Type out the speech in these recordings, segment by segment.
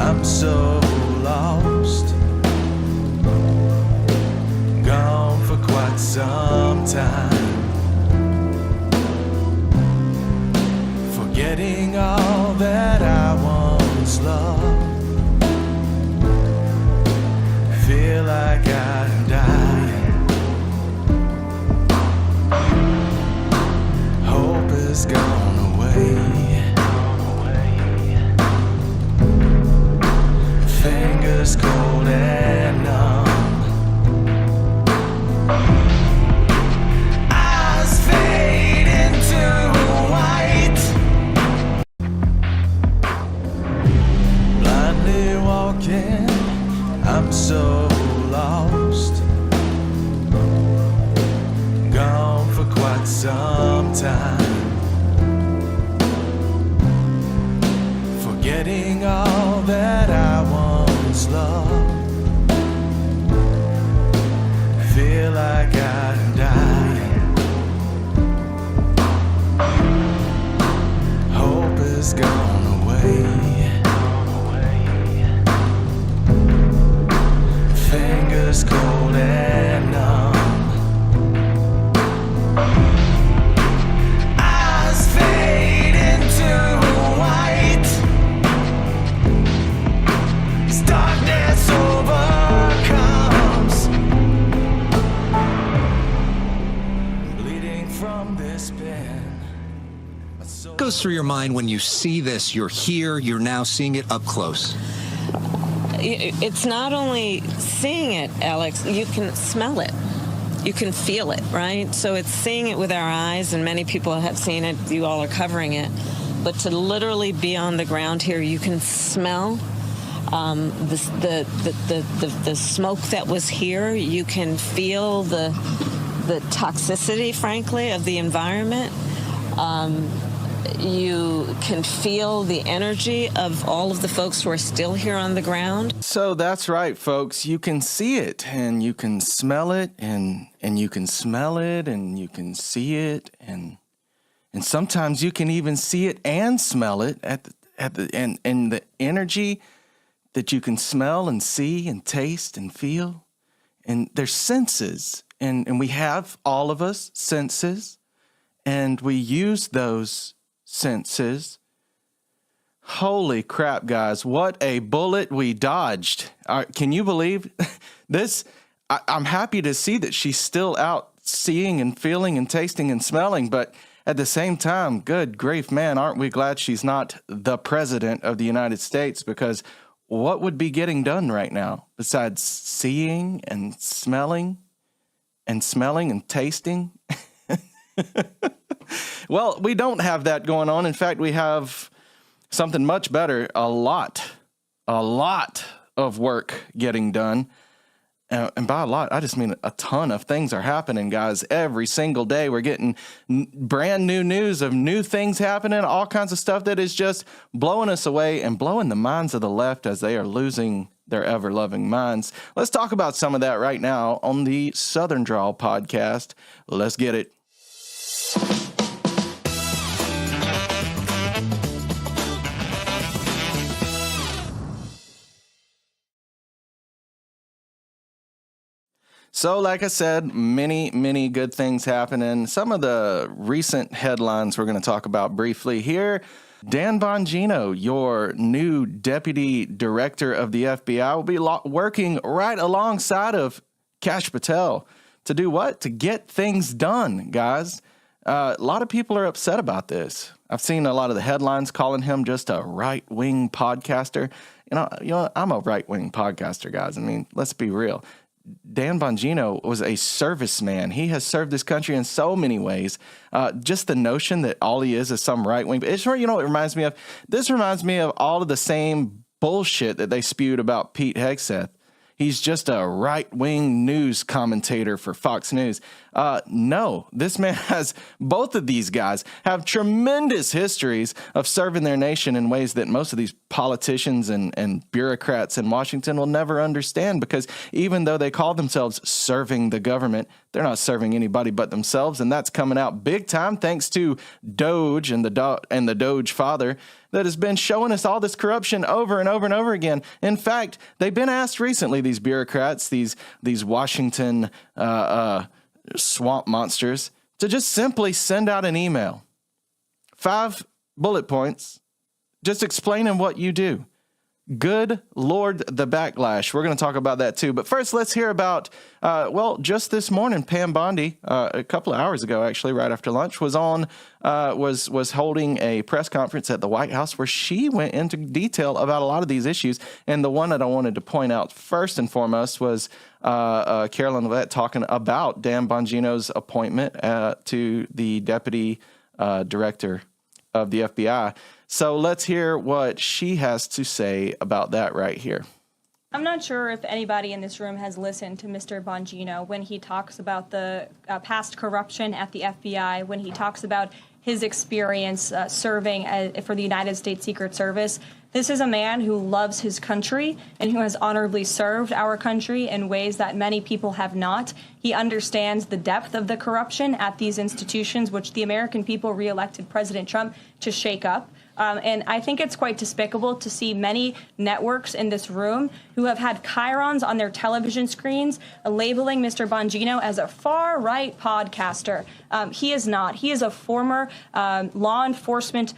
I'm so lost, gone for quite some time, forgetting all that I once loved. Feel like I'm dying, hope is gone away. Fingers cold and numb, eyes fade into white, blindly walking, I'm so lost, gone for quite some time, forgetting all that I once loved. Feel like I'm dying, hope is gone away. Fingers cold and numb, eyes fade into white, as darkness overcomes, bleeding from this pen. What goes through your mind when you see this? You're here, you're now seeing it up close. It's not only seeing it, Alex, you can smell it. You can feel it, right? So it's seeing it with our eyes, and many people have seen it. You all are covering it. But to literally be on the ground here, you can smell the smoke that was here. You can feel the toxicity, frankly, of the environment. You can feel the energy of all of the folks who are still here on the ground. So that's right, folks. You can see it, and you can smell it, and you can smell it, and you can see it, and sometimes you can even see it and smell it and the energy that you can smell and see and taste and feel. And there's senses, and we have, all of us, senses, and we use those senses. Holy crap, guys, what a bullet we dodged. Can you believe this? I'm happy to see that she's still out seeing and feeling and tasting and smelling, but at the same time, good grief, man, aren't we glad she's not the president of the United States? Because what would be getting done right now besides seeing and smelling and tasting? Well, we don't have that going on. In fact, we have something much better, a lot of work getting done. And by a lot, I just mean a ton of things are happening, guys. Every single day we're getting brand new news of new things happening, all kinds of stuff that is just blowing us away and blowing the minds of the left as they are losing their ever-loving minds. Let's talk about some of that right now on the Southern Drawl Podcast. Let's get it. So, like I said, many good things happening. Some of the recent headlines we're going to talk about briefly here. Dan Bongino, your new deputy director of the FBI, will be working right alongside of Kash Patel to do what? To get things done, guys. A lot of people are upset about this. I've seen a lot of the headlines calling him just a right-wing podcaster. You know, I'm a right-wing podcaster, guys. I mean, let's be real. Dan Bongino was a serviceman. He has served this country in so many ways. Just the notion that all he is some right wing. It's, you know what it reminds me of? This reminds me of all of the same bullshit that they spewed about Pete Hegseth. He's just a right-wing news commentator for Fox News. No, this man both of these guys have tremendous histories of serving their nation in ways that most of these politicians and bureaucrats in Washington will never understand, because even though they call themselves serving the government, They're not serving anybody but themselves, and that's coming out big time thanks to Doge and the Doge father that has been showing us all this corruption over and over and over again. In fact, they've been asked recently, these bureaucrats, these Washington swamp monsters, to just simply send out an email. 5 bullet points, just explaining what you do. Good Lord, the backlash. We're going to talk about that too. But first, let's hear about, just this morning, Pam Bondi, a couple of hours ago, actually, right after lunch, was holding a press conference at the White House where she went into detail about a lot of these issues. And the one that I wanted to point out first and foremost was Carolyn Levitt talking about Dan Bongino's appointment to the deputy director of the FBI. So let's hear what she has to say about that right here. I'm not sure if anybody in this room has listened to Mr. Bongino when he talks about the past corruption at the FBI, when he talks about his experience serving for the United States Secret Service. This is a man who loves his country and who has honorably served our country in ways that many people have not. He understands the depth of the corruption at these institutions, which the American people reelected President Trump to shake up. And I think it's quite despicable to see many networks in this room who have had chyrons on their television screens labeling Mr. Bongino as a far-right podcaster. He is not. He is a former law enforcement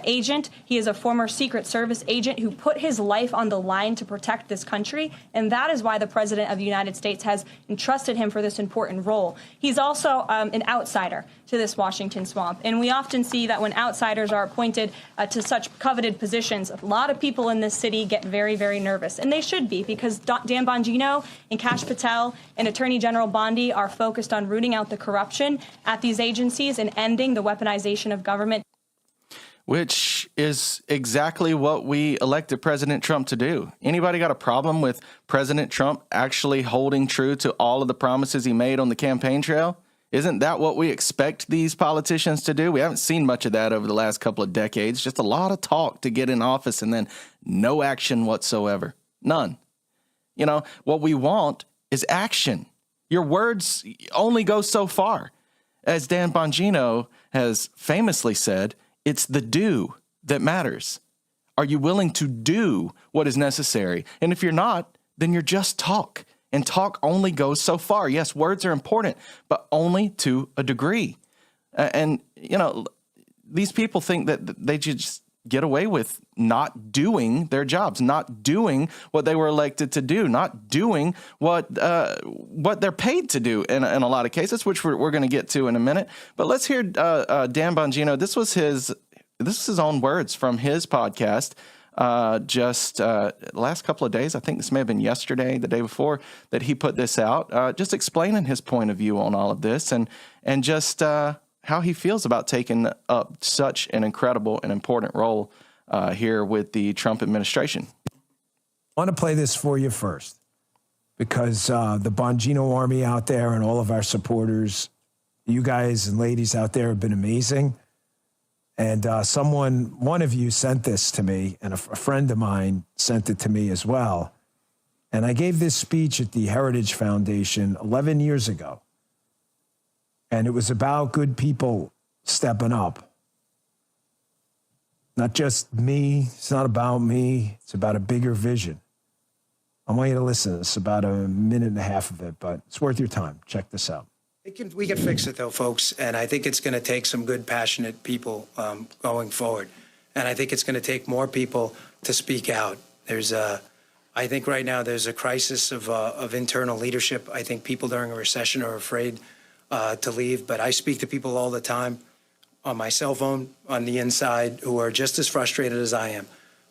agent. He is a former Secret Service agent who put his life on the line to protect this country. And that is why the President of the United States has entrusted him for this important role. He's also an outsider to this Washington swamp. And we often see that when outsiders are appointed to such coveted positions, a lot of people in this city get very, very nervous. And they should be, because Dan Bongino and Kash Patel and Attorney General Bondi are focused on rooting out the corruption at these agencies and ending the weaponization of government. Which is exactly what we elected President Trump to do. Anybody got a problem with President Trump actually holding true to all of the promises he made on the campaign trail? Isn't that what we expect these politicians to do? We haven't seen much of that over the last couple of decades. Just a lot of talk to get in office and then no action whatsoever. None. You know, what we want is action. Your words only go so far. As Dan Bongino has famously said, it's the do that matters. Are you willing to do what is necessary? And if you're not, then you're just talk. And talk only goes so far. Yes, words are important, but only to a degree. And, you know, these people think that they just get away with not doing their jobs, not doing what they were elected to do, not doing what they're paid to do in a lot of cases, which we're going to get to in a minute. But let's hear Dan Bongino. This was his own words from his podcast. Just last couple of days, I think this may have been yesterday, the day before, that he put this out, just explaining his point of view on all of this and just how he feels about taking up such an incredible and important role here with the Trump administration. I want to play this for you first because the Bongino Army out there and all of our supporters, you guys and ladies out there have been amazing. And one of you sent this to me, and a friend of mine sent it to me as well. And I gave this speech at the Heritage Foundation 11 years ago. And it was about good people stepping up. Not just me. It's not about me. It's about a bigger vision. I want you to listen. It's about a minute and a half of it, but it's worth your time. Check this out. We can fix it, though, folks, and I think it's going to take some good, passionate people going forward. And I think it's going to take more people to speak out. I think right now there's a crisis of internal leadership. I think people during a recession are afraid to leave, but I speak to people all the time on my cell phone, on the inside, who are just as frustrated as I am,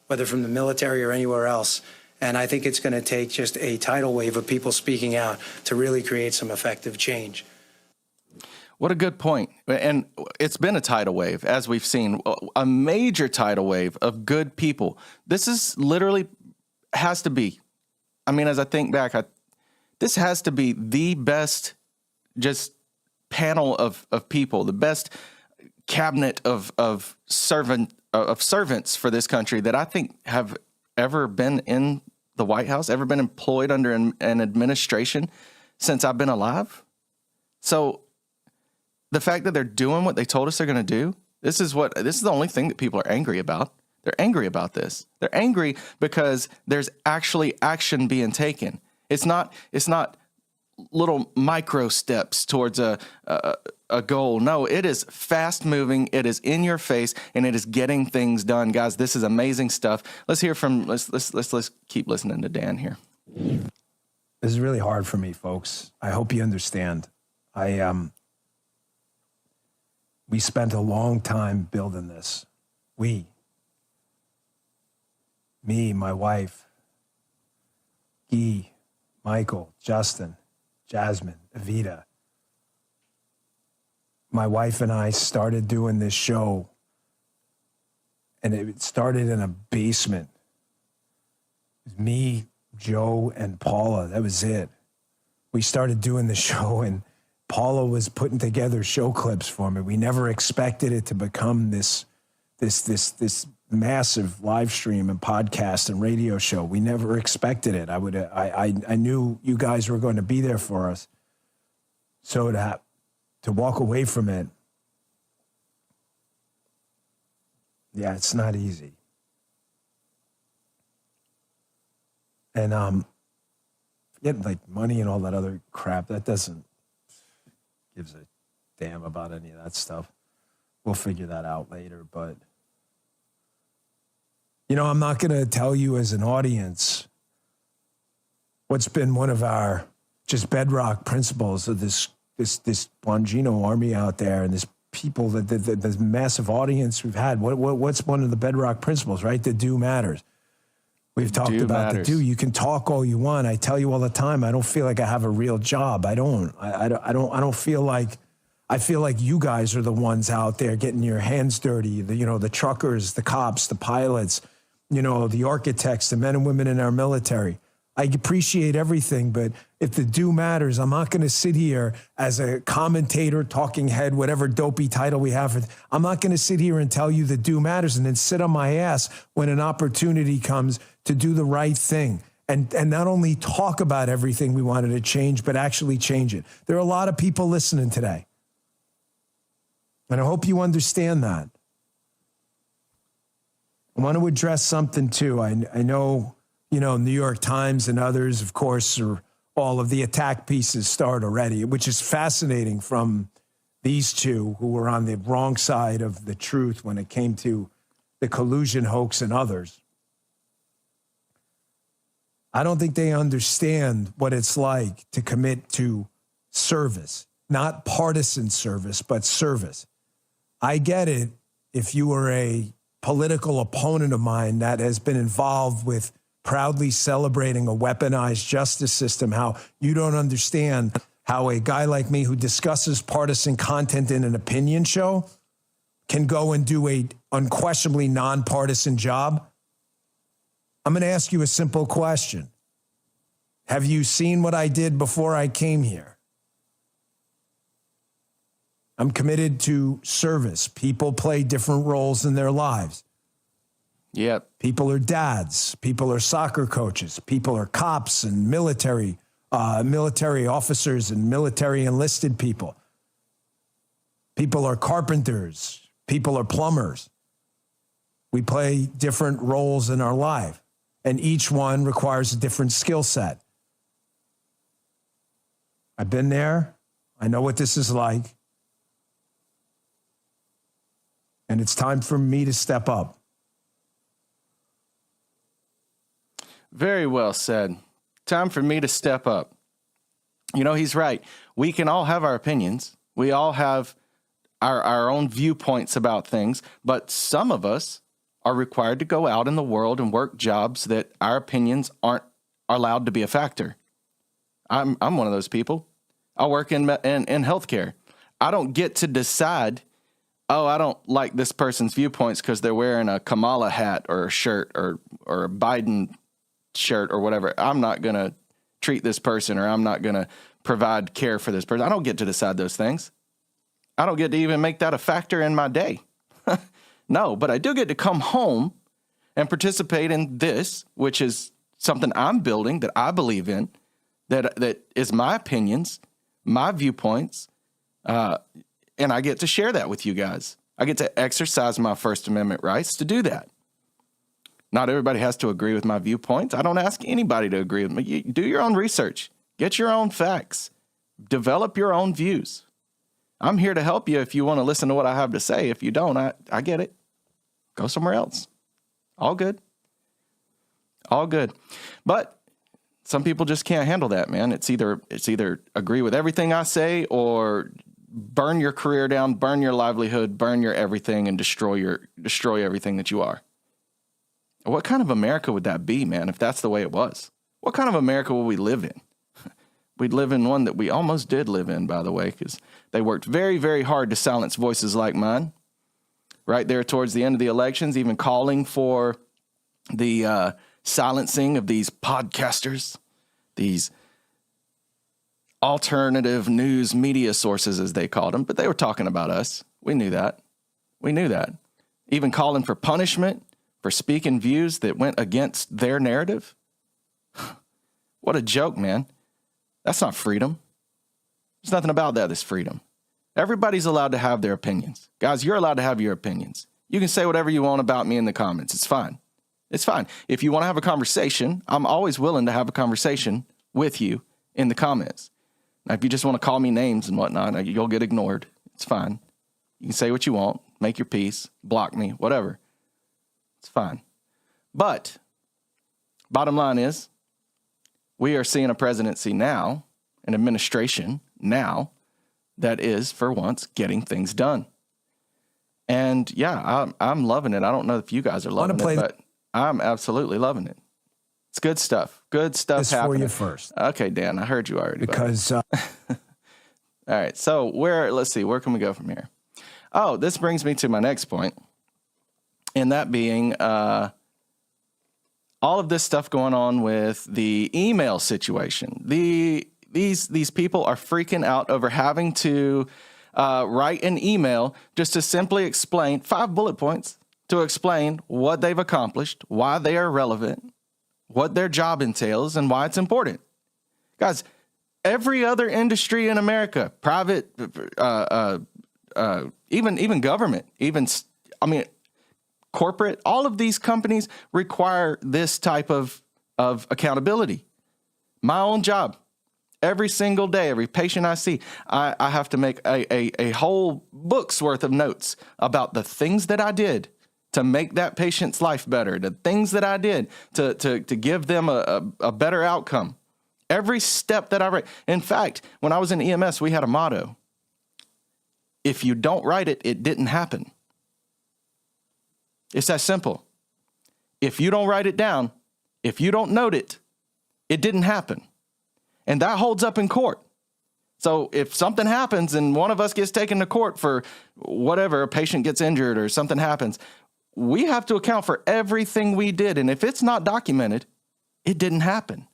whether from the military or anywhere else. And I think it's going to take just a tidal wave of people speaking out to really create some effective change. What a good point. And it's been a tidal wave, as we've seen, a major tidal wave of good people. This is literally has to be, I mean, as I think back, this has to be the best just panel of people, the best cabinet of servants for this country that I think have ever been in the White House, ever been employed under an administration since I've been alive. So the fact that they're doing what they told us they're going to do, this is the only thing that people are angry about. They're angry about this. They're angry because there's actually action being taken. It's not little micro steps towards a goal. No, it is fast moving. It is in your face, and it is getting things done, guys. This is amazing stuff. Let's hear from. Let's keep listening to Dan here. This is really hard for me, folks. I hope you understand. We spent a long time building this. Me, my wife, Guy, Michael, Justin, Jasmine, Evita. My wife and I started doing this show, and it started in a basement. It was me, Joe, and Paula. That was it. We started doing the show, and Paula was putting together show clips for me. We never expected it to become this massive live stream and podcast and radio show. We never expected it. I knew you guys were going to be there for us. So to walk away from it, yeah, it's not easy. And forget like money and all that other crap. That doesn't gives a damn about any of that stuff. We'll figure that out later, but I'm not going to tell you as an audience what's been one of our just bedrock principles of this Bongino army out there and this people, this massive audience we've had. What's one of the bedrock principles, right? The do matters. We've talked about the do. You can talk all you want. I tell you all the time, I don't feel like I have a real job. I don't feel like, I feel like you guys are the ones out there getting your hands dirty. The truckers, the cops, the pilots, the architects, the men and women in our military. I appreciate everything, but if the do matters, I'm not going to sit here as a commentator, talking head, whatever dopey title we have. I'm not going to sit here and tell you the do matters and then sit on my ass when an opportunity comes to do the right thing and not only talk about everything we wanted to change, but actually change it. There are a lot of people listening today, and I hope you understand that. I want to address something too. I know, New York Times and others, of course, are all of the attack pieces start already, which is fascinating from these two who were on the wrong side of the truth when it came to the collusion hoax and others. I don't think they understand what it's like to commit to service, not partisan service, but service. I get it if you were a political opponent of mine that has been involved with proudly celebrating a weaponized justice system, how you don't understand how a guy like me who discusses partisan content in an opinion show can go and do a unquestionably nonpartisan job. I'm going to ask you a simple question. Have you seen what I did before I came here? I'm committed to service. People play different roles in their lives. Yep. People are dads. People are soccer coaches. People are cops and military officers and military enlisted people. People are carpenters. People are plumbers. We play different roles in our life, and each one requires a different skill set. I've been there. I know what this is like. And it's time for me to step up. Very well said. Time for me to step up. He's right. We can all have our opinions. We all have our own viewpoints about things, but some of us are required to go out in the world and work jobs that our opinions aren't allowed to be a factor. I'm one of those people. I work in healthcare. I don't get to decide, I don't like this person's viewpoints because they're wearing a Kamala hat or a shirt or a Biden shirt or whatever. I'm not going to treat this person, or I'm not going to provide care for this person. I don't get to decide those things. I don't get to even make that a factor in my day. No, but I do get to come home and participate in this, which is something I'm building that I believe in, that is my opinions, my viewpoints, And I get to share that with you guys. I get to exercise my First Amendment rights to do that. Not everybody has to agree with my viewpoints. I don't ask anybody to agree with me. You do your own research. Get your own facts. Develop your own views. I'm here to help you if you want to listen to what I have to say. If you don't, I get it. Go somewhere else. All good. All good. But some people just can't handle that, man. It's either agree with everything I say or burn your career down, burn your livelihood, burn your everything, and destroy everything that you are. What kind of America would that be, man, if that's the way it was? What kind of America would we live in? We'd live in one that we almost did live in, by the way, because they worked very, very hard to silence voices like mine. Right there towards the end of the elections, even calling for the silencing of these podcasters, these alternative news media sources, as they called them. But they were talking about us. We knew that. Even calling for punishment for speaking views that went against their narrative. What a joke, man. That's not freedom. There's nothing about that that's freedom. Everybody's allowed to have their opinions. Guys, you're allowed to have your opinions. You can say whatever you want about me in the comments. It's fine. It's fine. If you want to have a conversation, I'm always willing to have a conversation with you in the comments. Now, if you just want to call me names and whatnot, you'll get ignored. It's fine. You can say what you want, make your peace, block me, whatever. It's fine. But bottom line is, we are seeing a presidency now, an administration now, that is, for once, getting things done. And yeah, I'm loving it. I don't know if you guys are loving it, but I'm absolutely loving it. It's good stuff. Good stuff happening. For you first. Okay, Dan, I heard you already. Because all right, so let's see, where can we go from here? Oh, this brings me to my next point, and that being all of this stuff going on with the email situation. These people are freaking out over having to write an email just to simply explain 5 bullet points to explain what they've accomplished, why they are relevant, what their job entails, and why it's important. Guys, every other industry in America, private, even government, corporate, all of these companies require this type of accountability. My own job, every single day, every patient I see, I have to make a whole book's worth of notes about the things that I did to make that patient's life better, the things that I did to give them a better outcome. Every step that I write. In fact, when I was in EMS, we had a motto. If you don't write it, it didn't happen. It's that simple. If you don't write it down, if you don't note it, it didn't happen. And that holds up in court. So if something happens and one of us gets taken to court for whatever, a patient gets injured or something happens, we have to account for everything we did. And if it's not documented, it didn't happen.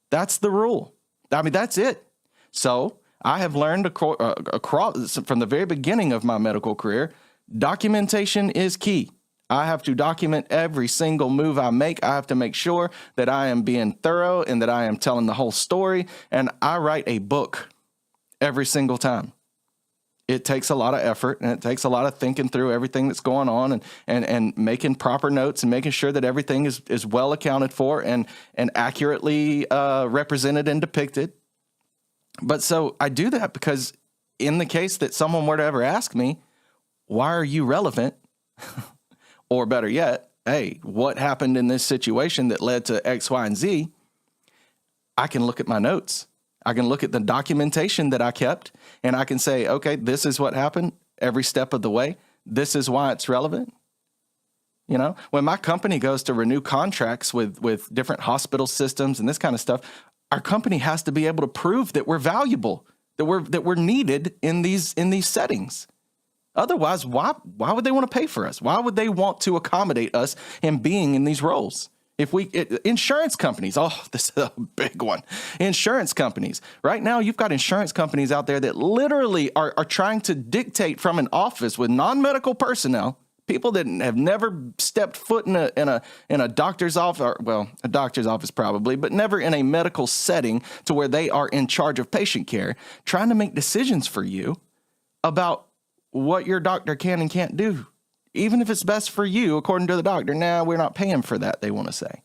That's the rule. That's it. So I have learned across from the very beginning of my medical career, documentation is key. I have to document every single move I make. I have to make sure that I am being thorough and that I am telling the whole story. And I write a book every single time. It takes a lot of effort and it takes a lot of thinking through everything that's going on and making proper notes and making sure that everything is well accounted for and accurately represented and depicted. But so I do that because in the case that someone were to ever ask me, why are you relevant? Or better yet, hey, what happened in this situation that led to X, Y, and Z? I can look at my notes. I can look at the documentation that I kept, and I can say, okay, this is what happened every step of the way. This is why it's relevant. You know, when my company goes to renew contracts with different hospital systems and this kind of stuff, our company has to be able to prove that we're valuable, that we're needed in these settings. Otherwise, why would they want to pay for us? Why would they want to accommodate us in being in these roles? Insurance companies, this is a big one. Insurance companies. Right now, you've got insurance companies out there that literally are trying to dictate from an office with non-medical personnel, people that have never stepped foot in a doctor's office, or, well, a doctor's office probably, but never in a medical setting to where they are in charge of patient care, trying to make decisions for you about what your doctor can and can't do, even if it's best for you, according to the doctor. Nah, we're not paying for that, they want to say.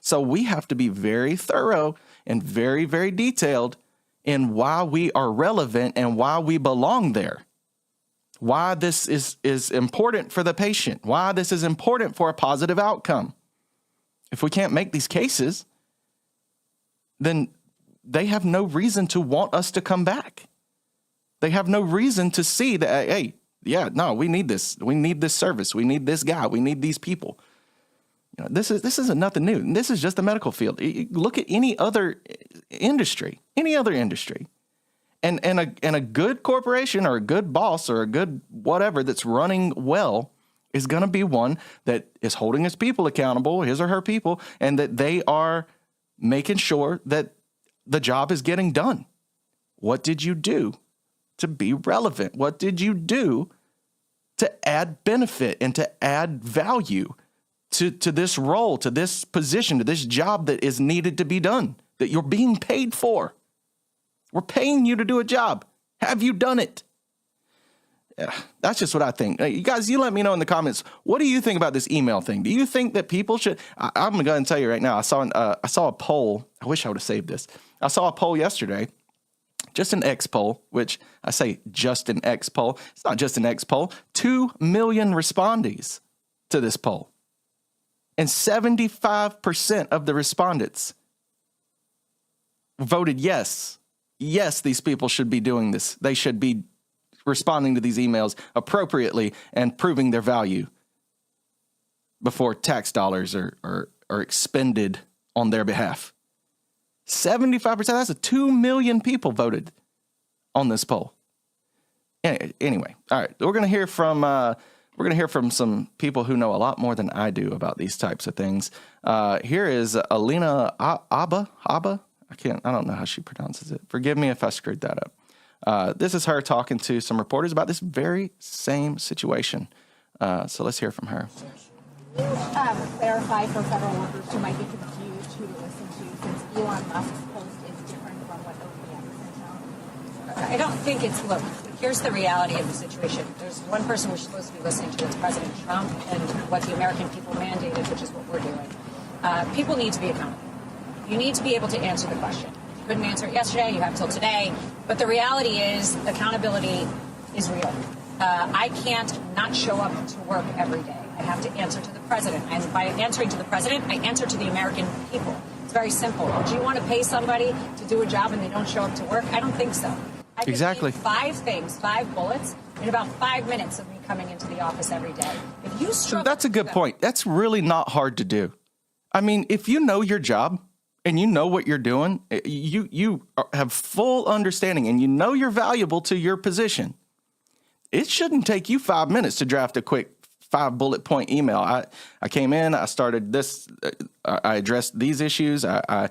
So we have to be very thorough and very, very detailed in why we are relevant and why we belong there. Why this is important for the patient, why this is important for a positive outcome. If we can't make these cases, then they have no reason to want us to come back. They have no reason to see that, hey, yeah, no, we need this. We need this service. We need this guy. We need these people. You know, this isn't nothing new. This is just the medical field. Look at any other industry. And a good corporation or a good boss or a good whatever that's running well is going to be one that is holding its people accountable, his or her people, and that they are making sure that the job is getting done. What did you do to be relevant? What did you do to add benefit and to add value to this role, to this position, to this job that is needed to be done, that you're being paid for? We're paying you to do a job. Have you done it? Yeah, that's just what I think. You guys, you let me know in the comments. What do you think about this email thing? Do you think that people should? I'm going to go ahead and tell you right now. I saw a poll. I wish I would have saved this. I saw a poll yesterday, just an X poll, which I say just an X poll. It's not just an X poll. 2 million respondees to this poll, and 75% of the respondents voted yes. Yes, these people should be doing this. They should be responding to these emails appropriately and proving their value before tax dollars are expended on their behalf. 75%, that's 2 million people voted on this poll. Anyway, all right, we're going to hear from some people who know a lot more than I do about these types of things. Here is Alina Abba. I don't know how she pronounces it. Forgive me if I screwed that up. This is her talking to some reporters about this very same situation. So let's hear from her. Clarify for federal workers who might be confused who to listen to, since Elon Musk's post is different from what OPM sent out? I don't think it's, look, here's the reality of the situation. There's one person we're supposed to be listening to, it's President Trump, and what the American people mandated, which is what we're doing. People need to be accountable. You need to be able to answer the question. You couldn't answer it yesterday, you have till today. But the reality is accountability is real. I can't not show up to work every day. I have to answer to the president. And by answering to the president, I answer to the American people. It's very simple. Would you want to pay somebody to do a job and they don't show up to work? I don't think so. I could Exactly. name 5 things, 5 bullets, in about 5 minutes of me coming into the office every day. If you struggle, That's a good point. That's really not hard to do. I mean, if you know your job and you know what you're doing, you have full understanding and you know you're valuable to your position, it shouldn't take you 5 minutes to draft a quick 5 bullet point email. I came in, I started this, I addressed these issues. I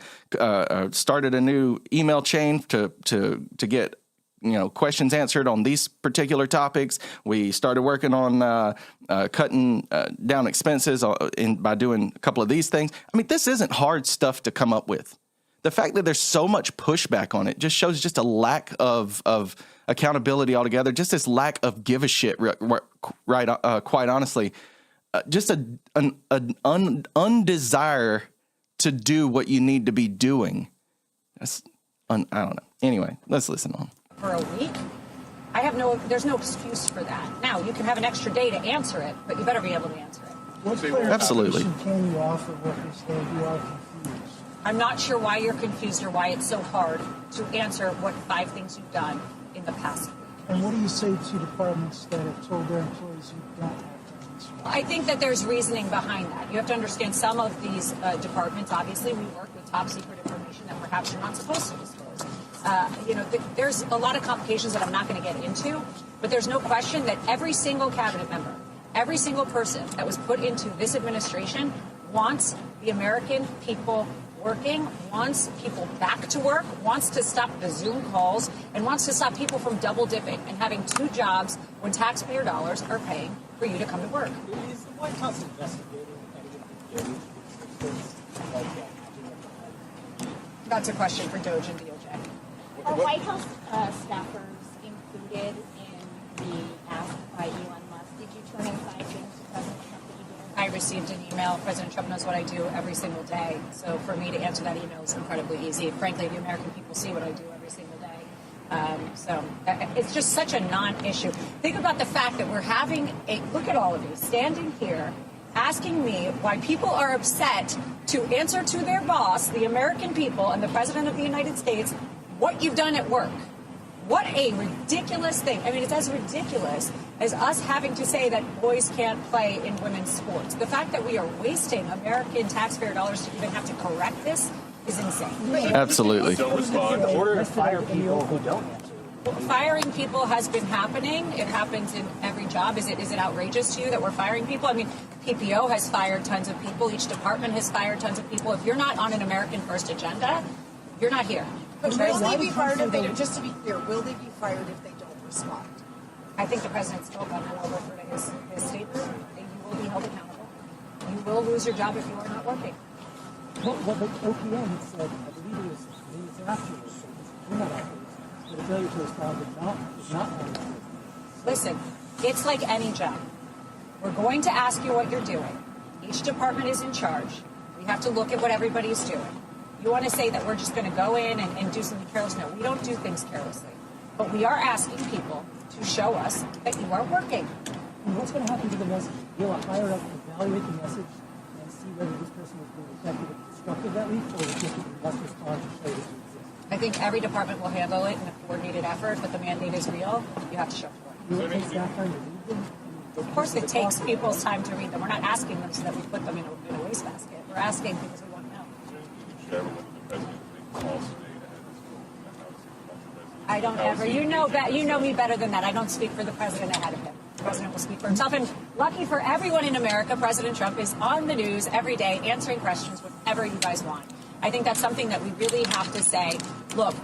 started a new email chain to get questions answered on these particular topics. We started working on cutting down expenses by doing a couple of these things. I mean, this isn't hard stuff to come up with. The fact that there's so much pushback on it just shows just a lack of accountability altogether, just this lack of give a shit, right? Quite honestly, just an undesire to do what you need to be doing. I don't know. Anyway, let's listen on. for a week, there's no excuse for that. Now, you can have an extra day to answer it, but you better be able to answer it. What Absolutely. clarification can you offer workers who are confused? I'm not sure why you're confused or why it's so hard to answer what 5 things you've done in the past week. And what do you say to departments that have told their employees who don't have done this? I think that there's reasoning behind that. You have to understand some of these departments, obviously, we work with top secret information that perhaps you're not supposed to disclose. There's a lot of complications that I'm not going to get into, but there's no question that every single cabinet member, every single person that was put into this administration wants the American people working, wants people back to work, wants to stop the Zoom calls, and wants to stop people from double dipping and having two jobs when taxpayer dollars are paying for you to come to work. Is the White House investigating any of the That's a question for Doge and DOJ. Are White House staffers included in the ask by Elon Musk? Did you turn in 5 things to President Trump that you did? I received an email. President Trump knows what I do every single day. So for me to answer that email is incredibly easy. Frankly, the American people see what I do every single day. So it's just such a non-issue. Think about the fact that we're having a look at all of you standing here asking me why people are upset to answer to their boss, the American people, and the President of the United States, what you've done at work. What a ridiculous thing. I mean, it's as ridiculous as us having to say that boys can't play in women's sports. The fact that we are wasting American taxpayer dollars to even have to correct this is insane. Absolutely. In order to fire people who don't answer. Firing people has been happening. It happens in every job. Is it outrageous to you that we're firing people? I mean, PPO has fired tons of people. Each department has fired tons of people. If you're not on an American first agenda, you're not here. But will they be fired if they don't? Just to be clear, will they be fired if they don't respond? I think the president's still going to refer to his statement. You will be held accountable. You will lose your job if you are not working. What the OPM had said, I believe it was days afterwards, so you're not afterwards, but a failure to respond is not on. Listen, it's like any job. We're going to ask you what you're doing. Each department is in charge. We have to look at what everybody's doing. You want to say that we're just going to go in and do something careless? No, we don't do things carelessly. But we are asking people to show us that you are working. And what's going to happen to the message? Will a higher up evaluate the message and see whether this person is being effective and constructive that week, or is just a must respond to show that you exist? I think every department will handle it in a coordinated effort, but the mandate is real. You have to show for it. Will it take staff time to read them? Of course, it takes people's time to read them. We're not asking them so that we put them in a wastebasket. We're asking because we want to know. I don't ever. You know me better than that. I don't speak for the president ahead of him. The president will speak for himself. And lucky for everyone in America, President Trump is on the news every day answering questions whenever you guys want. I think that's something that we really have to say, look,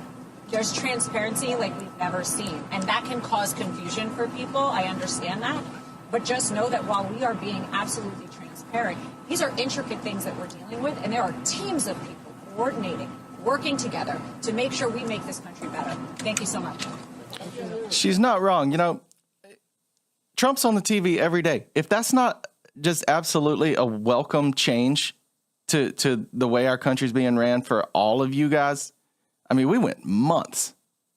there's transparency like we've never seen. And that can cause confusion for people. I understand that. But just know that while we are being absolutely transparent, these are intricate things that we're dealing with. And there are teams of people coordinating, working together to make sure we make this country better. Thank you so much. She's not wrong. You know, Trump's on the TV every day. If that's not just absolutely a welcome change to the way our country's being ran for all of you guys, I mean, we went months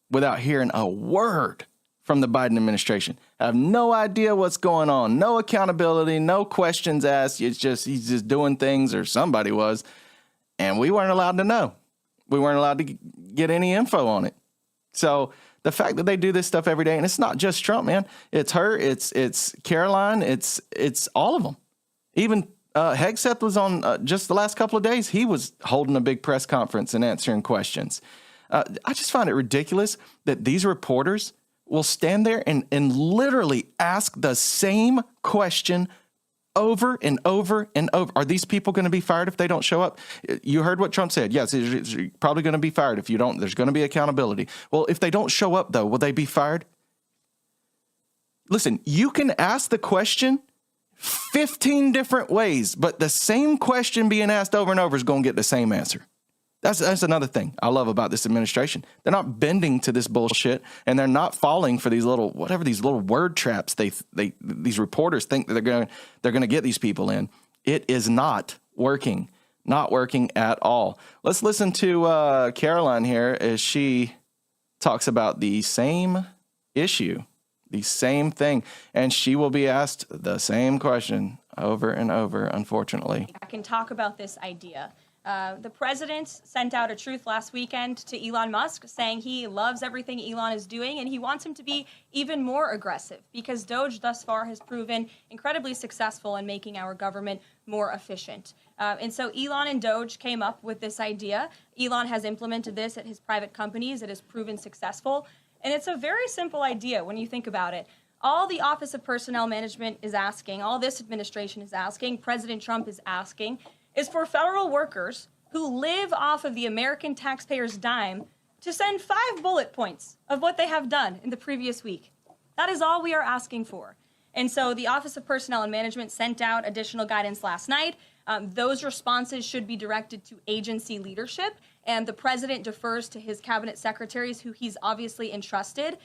without hearing a word from the Biden administration. I have no idea what's going on. No accountability, no questions asked. It's just he's just doing things, or somebody was, and we weren't allowed to know. We weren't allowed to get any info on it. So the fact that they do this stuff every day, and it's not just Trump, man. It's her, it's Caroline, it's all of them. Even Hegseth was on just the last couple of days. He was holding a big press conference and answering questions. I just find it ridiculous that these reporters will stand there and literally ask the same question over and over and over. Are these people going to be fired if they don't show up? You heard what Trump said. Yes, it's probably going to be fired if you don't. There's going to be accountability. Well, if they don't show up, though, will they be fired? Listen, you can ask the question 15 different ways, but the same question being asked over and over is going to get the same answer. That's another thing I love about this administration. They're not bending to this bullshit, and they're not falling for these little word traps these reporters think that they're going to get these people in. It is not working at all. Let's listen to Caroline here as she talks about the same issue, the same thing, and she will be asked the same question over and over, unfortunately. I can talk about this idea. The president sent out a truth last weekend to Elon Musk saying he loves everything Elon is doing and he wants him to be even more aggressive because Doge thus far has proven incredibly successful in making our government more efficient. And so Elon and Doge came up with this idea. Elon has implemented this at his private companies. It has proven successful. And it's a very simple idea when you think about it. All the Office of Personnel Management is asking, all this administration is asking, President Trump is asking, is for federal workers who live off of the American taxpayer's dime to send 5 bullet points of what they have done in the previous week. That is all we are asking for. And so the Office of Personnel and Management sent out additional guidance last night. Those responses should be directed to agency leadership, and the president defers to his cabinet secretaries, who he's obviously entrusted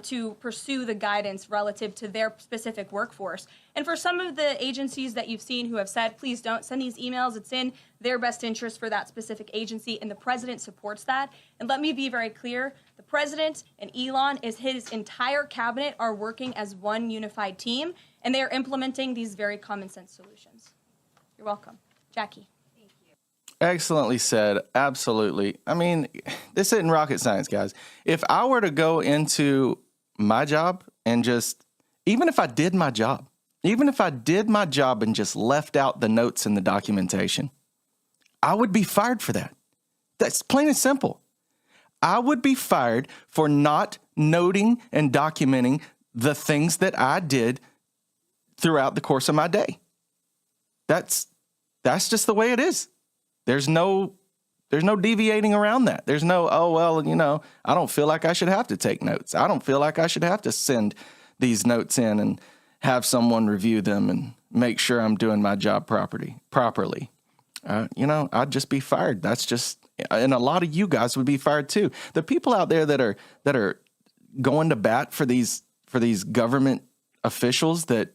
to pursue the guidance relative to their specific workforce. And for some of the agencies that you've seen who have said, please don't send these emails, it's in their best interest for that specific agency, and the president supports that. And let me be very clear, the president and Elon is his entire cabinet are working as one unified team, and they are implementing these very common sense solutions. You're welcome. Jackie. Excellently said. Absolutely. I mean, this isn't rocket science, guys. If I were to go into my job and just, even if I did my job and just left out the notes and the documentation, I would be fired for that. That's plain and simple. I would be fired for not noting and documenting the things that I did throughout the course of my day. That's just the way it is. There's no deviating around that. There's no, oh, well, you know, I don't feel like I should have to take notes. I don't feel like I should have to send these notes in and have someone review them and make sure I'm doing my job properly. You know, I'd just be fired. That's just, and a lot of you guys would be fired too. The people out there that are going to bat for these government officials that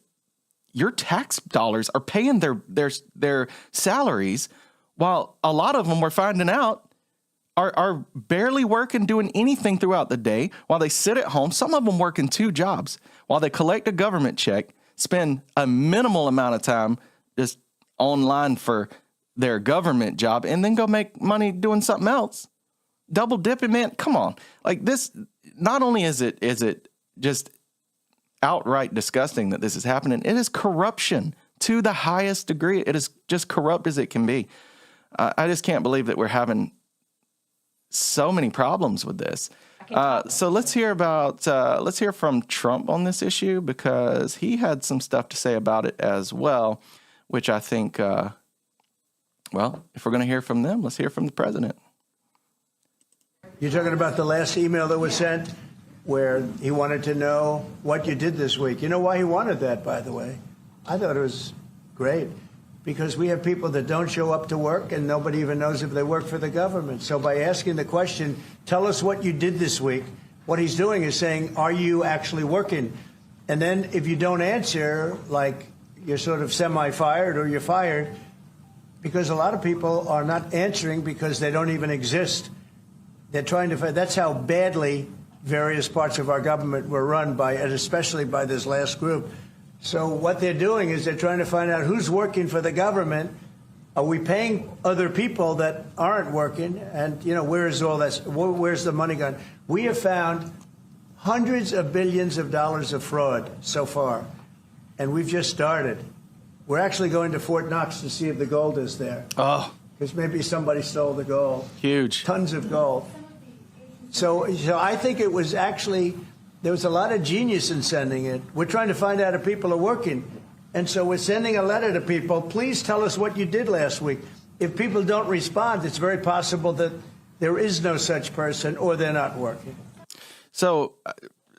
your tax dollars are paying their salaries, while a lot of them, we're finding out, are barely working, doing anything throughout the day, while they sit at home. Some of them working 2 jobs, while they collect a government check, spend a minimal amount of time just online for their government job, and then go make money doing something else. Double dipping, man. Come on. Like this, not only is it just outright disgusting that this is happening, it is corruption to the highest degree. It is just corrupt as it can be. I just can't believe that we're having so many problems with this. So let's hear from Trump on this issue, because he had some stuff to say about it as well, which I think, well, if we're going to hear from them, let's hear from the president. You're talking about the last email that was sent where he wanted to know what you did this week. You know why he wanted that, by the way? I thought it was great, because we have people that don't show up to work and nobody even knows if they work for the government. So by asking the question, tell us what you did this week, what he's doing is saying, are you actually working? And then if you don't answer, like you're sort of semi-fired or you're fired, because a lot of people are not answering because they don't even exist. They're trying to find, that's how badly various parts of our government were run by, and especially by this last group. So what they're doing is they're trying to find out who's working for the government. Are we paying other people that aren't working? And, you know, where's all that? Where's the money gone? We have found hundreds of billions of dollars of fraud so far, and we've just started. We're actually going to Fort Knox to see if the gold is there. Oh. Because maybe somebody stole the gold. Huge. Tons of gold. So I think it was actually, there was a lot of genius in sending it. We're trying to find out if people are working. And so we're sending a letter to people, please tell us what you did last week. If people don't respond, it's very possible that there is no such person or they're not working. So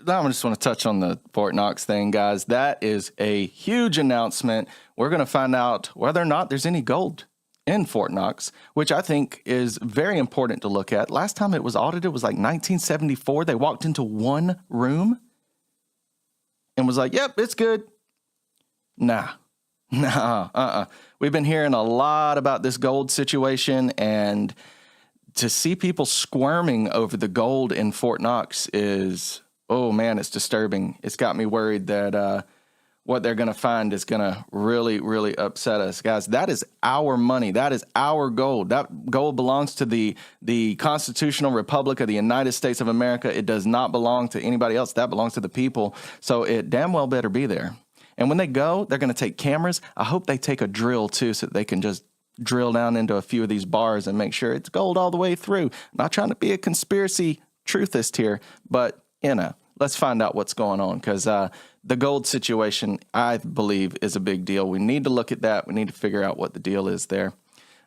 now I just want to touch on the Fort Knox thing, guys. That is a huge announcement. We're going to find out whether or not there's any gold in Fort Knox, which I think is very important to look at. Last time it was audited was like 1974. They walked into one room and was like, yep, it's good. Nah. We've been hearing a lot about this gold situation, and to see people squirming over the gold in Fort Knox is, oh man, it's disturbing. It's got me worried that what they're going to find is going to really, really upset us. Guys, that is our money. That is our gold. That gold belongs to the Constitutional Republic of the United States of America. It does not belong to anybody else. That belongs to the people. So it damn well better be there. And when they go, they're going to take cameras. I hope they take a drill too, so that they can just drill down into a few of these bars and make sure it's gold all the way through. I'm not trying to be a conspiracy truthist here, but, you know, let's find out what's going on, because the gold situation, I believe, is a big deal. We need to look at that. We need to figure out what the deal is there.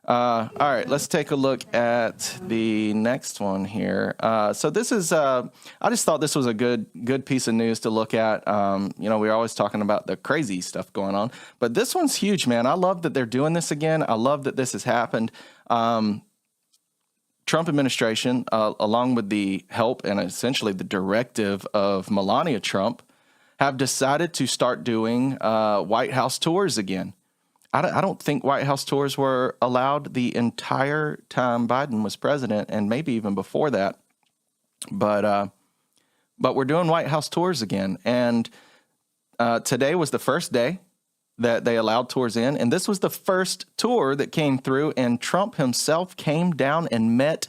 All right, let's take a look at the next one here. So this is, I just thought this was a good piece of news to look at. We're always talking about the crazy stuff going on, but this one's huge, man. I love that they're doing this again. I love that this has happened. Trump administration, along with the help and essentially the directive of Melania Trump, have decided to start doing White House tours again. I don't think White House tours were allowed the entire time Biden was president, and maybe even before that. But we're doing White House tours again, and today was the first day that they allowed tours in, and this was the first tour that came through, and Trump himself came down and met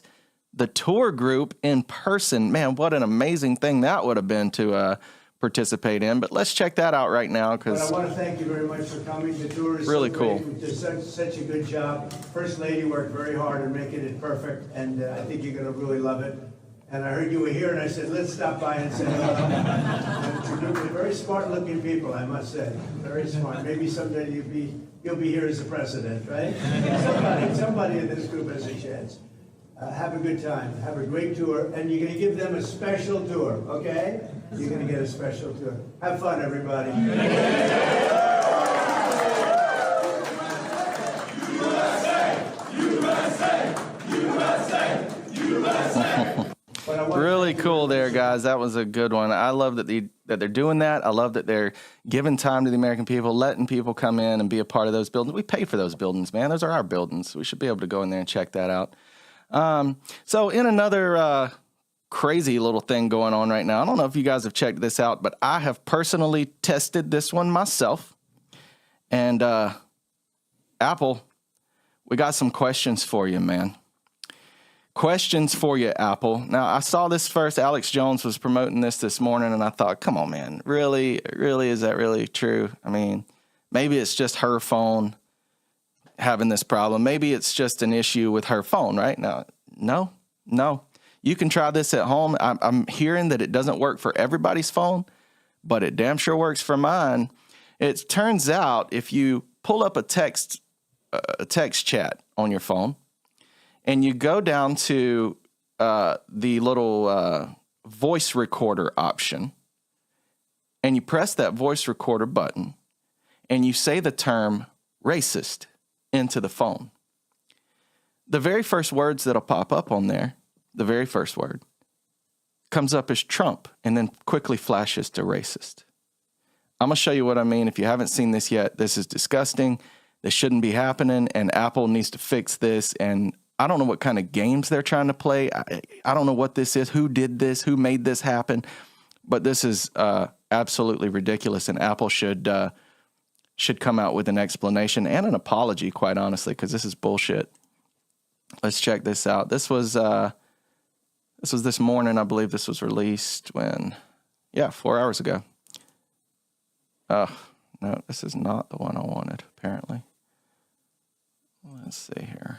the tour group in person. Man, what an amazing thing that would have been to participate in. But let's check that out right now, because I want to thank you very much for coming. The tour is really so cool. Great. You did such a good job. First Lady worked very hard in making it perfect, and I think you're going to really love it. And I heard you were here, and I said, let's stop by and say hello. And it's a group of very smart-looking people, I must say. Very smart. Maybe someday you'll be here as the president, right? Somebody in this group has a chance. Have a good time. Have a great tour. And you're going to give them a special tour, okay? You're going to get a special tour. Have fun, everybody. Really cool there, guys. That was a good one. I love that they're doing that. I love that they're giving time to the American people, letting people come in and be a part of those buildings. We pay for those buildings, man. Those are our buildings. We should be able to go in there and check that out. So in another crazy little thing going on right now, I don't know if you guys have checked this out, but I have personally tested this one myself. And Apple, we got some questions for you, man. Questions for you, Apple. Now, I saw this first. Alex Jones was promoting this morning, and I thought, come on, man. Really, is that really true? I mean, maybe it's just her phone having this problem. Maybe it's just an issue with her phone, right? Now, no. You can try this at home. I'm hearing that it doesn't work for everybody's phone, but it damn sure works for mine. It turns out if you pull up a text chat on your phone, and you go down to the little voice recorder option, and you press that voice recorder button, and you say the term racist into the phone. The very first words that'll pop up on there, the very first word, comes up as Trump, and then quickly flashes to racist. I'm going to show you what I mean. If you haven't seen this yet, this is disgusting. This shouldn't be happening, and Apple needs to fix this. And I don't know what kind of games they're trying to play. I don't know what this is, who did this, who made this happen, but this is absolutely ridiculous, and Apple should come out with an explanation and an apology, quite honestly, because this is bullshit. Let's check this out. This was this morning. I believe this was released 4 hours ago. Oh, no, this is not the one I wanted, apparently. Let's see here.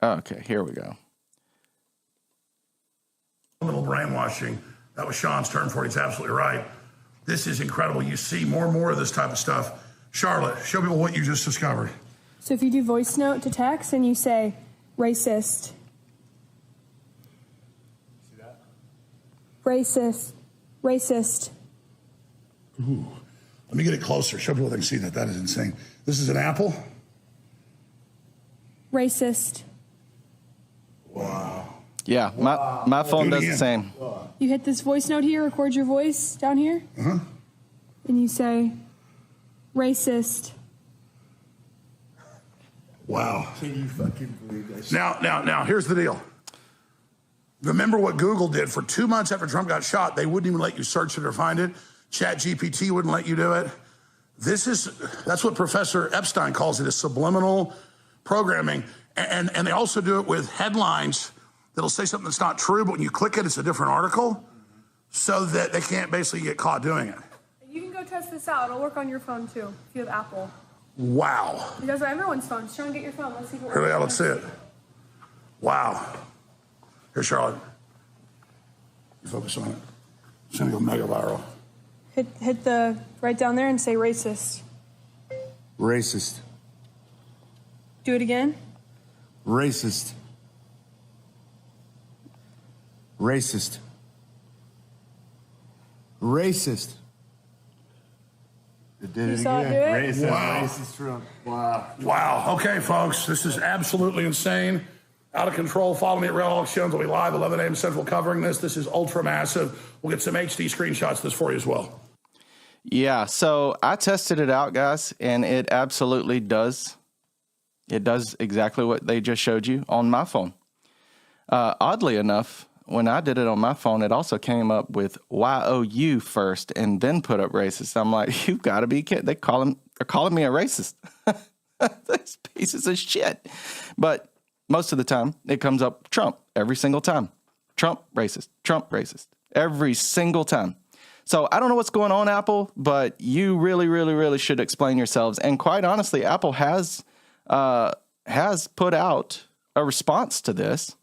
Okay, here we go. A little brainwashing. That was Sean's turn for it. He's absolutely right. This is incredible. You see more and more of this type of stuff. Charlotte, show people what you just discovered. So if you do voice note to text and you say racist. See that? Racist. Ooh. Let me get it closer. Show people they can see that. That is insane. This is an Apple. Racist. Wow. Yeah, my phone does the same. You hit this voice note here, record your voice down here. Uh-huh. And you say racist. Wow. Can you fucking believe that? Now, here's the deal. Remember what Google did for 2 months after Trump got shot? They wouldn't even let you search it or find it. ChatGPT wouldn't let you do it. That's what Professor Epstein calls it, a subliminal programming. And they also do it with headlines that'll say something that's not true, but when you click it, it's a different article, so that they can't basically get caught doing it. You can go test this out. It'll work on your phone too, if you have Apple. Wow. It does on everyone's phone. Just try and get your phone. Let's see if it works. Here we go. Let's see it. Wow. Here, Charlotte. You focus on it. It's going to go mega viral. Hit the right down there and say racist. Racist. Do it again. Racist. Racist. Racist. It did You saw it do it? Racist. Wow. Racist Trump. Wow. Wow. Okay, folks, this is absolutely insane. Out of control. Follow me at Real Hawk Jones. We'll be live 11 a.m. Central covering this. This is ultra massive. We'll get some HD screenshots of this for you as well. Yeah, so I tested it out, guys, and it absolutely does. It does exactly what they just showed you on my phone. Oddly enough, when I did it on my phone, it also came up with YOU first and then put up racist. I'm like, you've got to be kidding. They're calling me a racist. These pieces of shit. But most of the time, it comes up Trump every single time. Trump, racist. Trump, racist. Every single time. So I don't know what's going on, Apple, but you really, really, really should explain yourselves. And quite honestly, Apple has put out a response to this.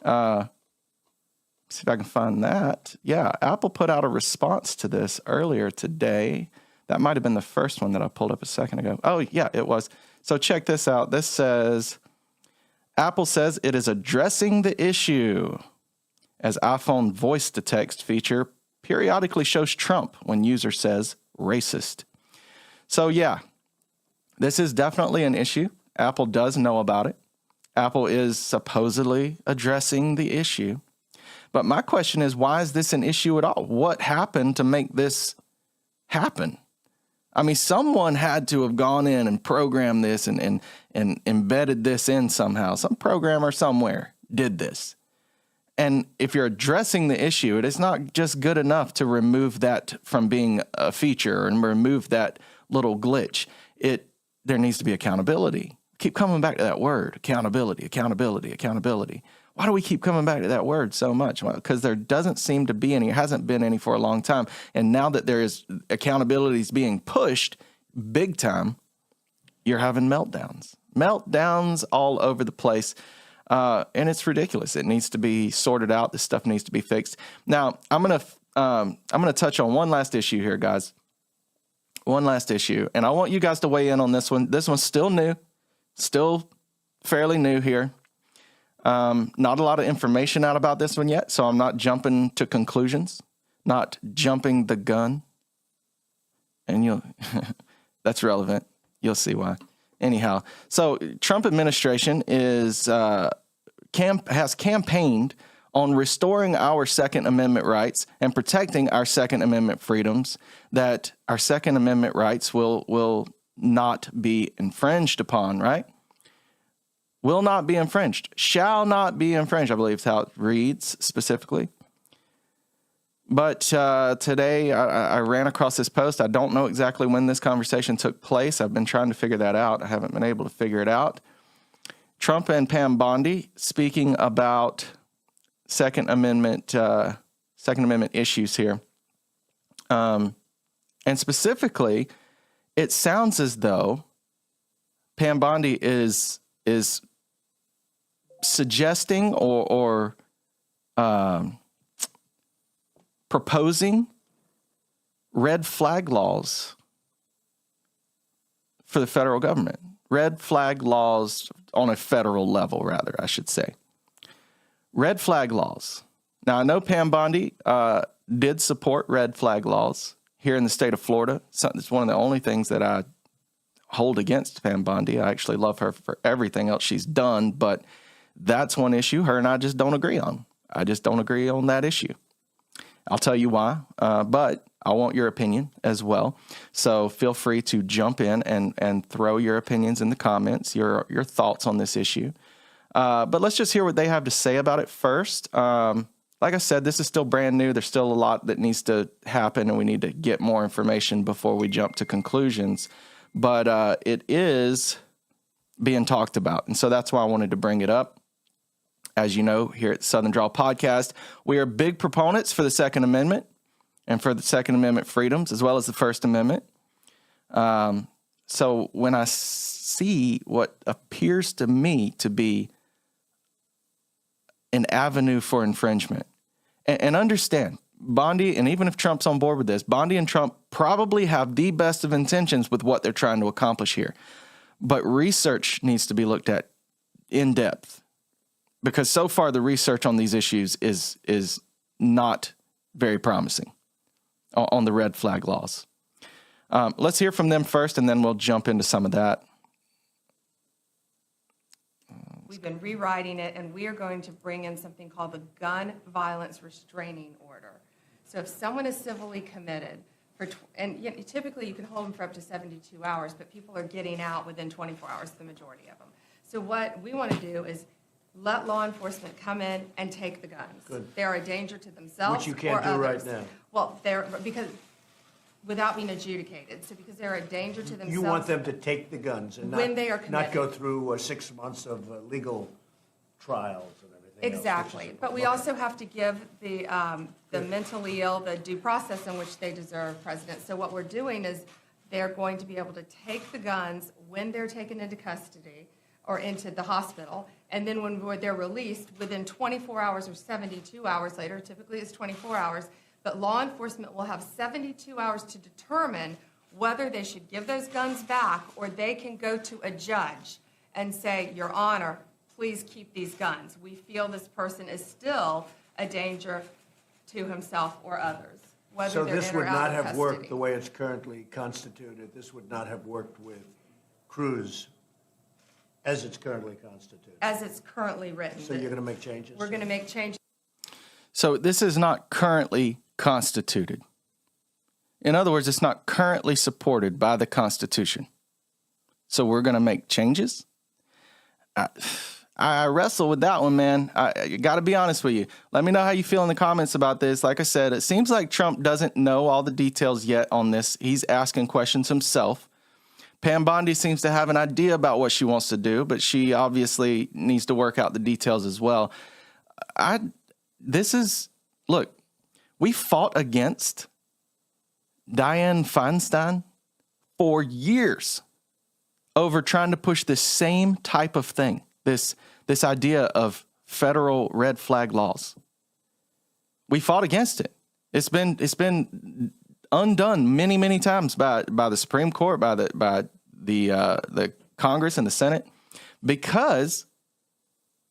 See if I can find that. Yeah, Apple put out a response to this earlier today. That might have been the first one that I pulled up a second ago. Oh, yeah, it was. So check this out. This says, Apple says it is addressing the issue as iPhone voice to text feature periodically shows Trump when user says racist. So yeah, this is definitely an issue. Apple does know about it. Apple is supposedly addressing the issue. But my question is, why is this an issue at all? What happened to make this happen? I mean, someone had to have gone in and programmed this and embedded this in somehow. Some programmer somewhere did this. And if you're addressing the issue, it is not just good enough to remove that from being a feature and remove that little glitch. There needs to be accountability. Keep coming back to that word, accountability, accountability, accountability. Why do we keep coming back to that word so much? Well, because there doesn't seem to be any, hasn't been any for a long time. And now that there is accountability is being pushed big time, you're having meltdowns. Meltdowns all over the place. And it's ridiculous. It needs to be sorted out. This stuff needs to be fixed. Now, I'm gonna touch on one last issue here, guys. One last issue, and I want you guys to weigh in on this one. This one's still new, still fairly new here. Not a lot of information out about this one yet, so I'm not jumping to conclusions, not jumping the gun. And that's relevant. You'll see why. Anyhow, so Trump administration has campaigned on restoring our Second Amendment rights and protecting our Second Amendment freedoms, that our Second Amendment rights will not be infringed upon, right? Will not be infringed. Shall not be infringed, I believe is how it reads specifically. But today I ran across this post. I don't know exactly when this conversation took place. I've been trying to figure that out. I haven't been able to figure it out. Trump and Pam Bondi speaking about Second Amendment issues here. And specifically, it sounds as though Pam Bondi is suggesting or proposing red flag laws for the federal government. Red flag laws on a federal level, rather, I should say. Red flag laws. Now, I know Pam Bondi did support red flag laws here in the state of Florida. It's one of the only things that I hold against Pam Bondi. I actually love her for everything else she's done, but that's one issue her and I just don't agree on. I just don't agree on that issue. I'll tell you why, but I want your opinion as well. So feel free to jump in and throw your opinions in the comments, your thoughts on this issue. But let's just hear what they have to say about it first. Like I said, this is still brand new. There's still a lot that needs to happen, and we need to get more information before we jump to conclusions. But it is being talked about, and so that's why I wanted to bring it up. As you know, here at Southern Drawl Podcast, we are big proponents for the Second Amendment and for the Second Amendment freedoms, as well as the First Amendment. So when I see what appears to me to be an avenue for infringement, and understand, Bondi, and even if Trump's on board with this, Bondi and Trump probably have the best of intentions with what they're trying to accomplish here. But research needs to be looked at in depth, because so far the research on these issues is not very promising on the red flag laws. Let's hear from them first, and then we'll jump into some of that. We've been rewriting it, and we are going to bring in something called the Gun Violence Restraining Order. So if someone is civilly committed, typically you can hold them for up to 72 hours, but people are getting out within 24 hours, the majority of them. So what we want to do is let law enforcement come in and take the guns. Good. They're a danger to themselves Which you can't or do others. right now. Well, because without being adjudicated. So because they're a danger to themselves. You want them to take the guns and when they are not go committed. through 6 months of legal trials and everything Exactly. else. But we also have to give the mentally ill the due process in which they deserve, President. So what we're doing is they're going to be able to take the guns when they're taken into custody or into the hospital, and then when they're released within 24 hours or 72 hours later, typically it's 24 hours, but law enforcement will have 72 hours to determine whether they should give those guns back, or they can go to a judge and say, Your Honor, please keep these guns. We feel this person is still a danger to himself or others, whether So they're this in or would out not of have custody. worked the way it's currently constituted. This would not have worked with Cruz as it's currently constituted. As it's currently written. So you're going to make changes? We're going to make changes. So this is not currently constituted. In other words, it's not currently supported by the Constitution. So we're going to make changes? I wrestle with that one, man. I got to be honest with you. Let me know how you feel in the comments about this. Like I said, it seems like Trump doesn't know all the details yet on this. He's asking questions himself. Pam Bondi seems to have an idea about what she wants to do, but she obviously needs to work out the details as well. Look, we fought against Dianne Feinstein for years over trying to push this same type of thing, this idea of federal red flag laws. We fought against it. It's been undone many, many times by the Supreme Court, by the Congress and the Senate, because